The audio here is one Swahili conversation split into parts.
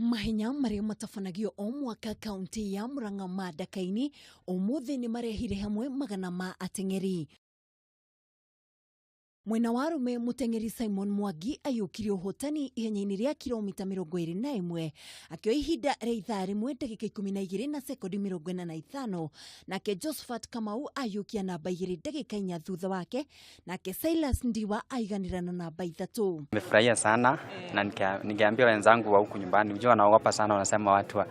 Mahenya maria matafanagio o mwaka kaunti ya Murang'a ma Ndaka-ini umuthi ni marehire hamwe magana ma ateng'eri. Mwena wa arume muteng'eri Simon Mwangi ayukirie uhotani ihenya-ini ria kilomita 21 akioya ihinda ria ithaa rimwe ndagika 12 na sekondi 45, nake Josephat Kamau ayukia namba 2 ndagika 4 thutha wake, nake Silas Ndiwa aiganira na namba 3. Nimefurahia sana na ningeambia wenzangu wa huku nyumbani, unajua wanaogopa sana, wanasema watu wa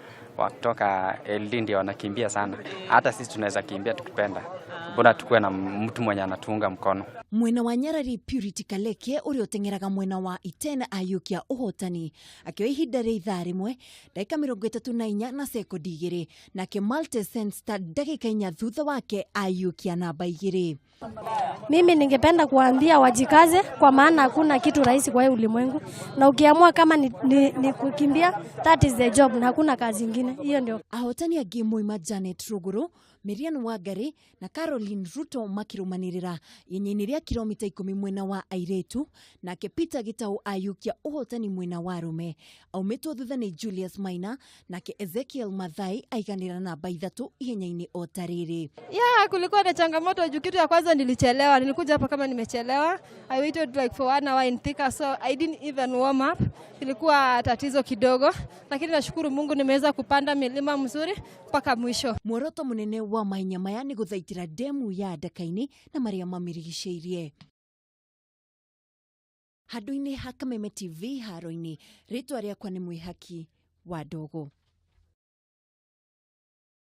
kutoka LD ndio wanakimbia sana. Hata sisi tunaweza kimbia tukipenda. Bora tukue na mtu mwenye anatuunga mkono. Mwena wa Nyarari Purity Kalekye uri oteng'eraga mwena wa Itena ayukia uhotani akioya ihinda ria ithaa rimwe ndagika 34 na sekondi 2, nake Malte Senstar ndagika 4 thutha wake ayukia namba 2. Mimi ningependa kuambia wajikaze, kwa maana hakuna kitu rahisi kwa hii ulimwengu, na ukiamua kama ni kukimbia, that is the job, na hakuna kazi nyingine. Hiyo ndio. Ahotani a Gimoi Janet Ruguru, Miriam Wangari na Caroline Ruto makirumanirira yenye ria kilomita 10 mwena wa airetu, nake Peter Gitau ayukia uhotani mwena wa arume. Aumetwo thutha ni Julius Maina, nake Ezekiel Mathai aiganira namba 3 ihenya-ini o tariri. Kulikuwa na changamoto juu kitu ya kwanza nilichelewa. Nilikuja hapa kama nimechelewa. I waited like for 1 hour in Thika, so I didn't even warm up. Ilikuwa tatizo kidogo, lakini nashukuru Mungu nimeweza kupanda milima mzuri mpaka mwisho. Mworoto munene wa mahenya maya ni guthaitira demu ya Ndaka-ini na maria mamirigiceirie. Handu-ini ha Kameme TV haro-ini, ritwa riakwa ni Mwihaki wa Ndogo.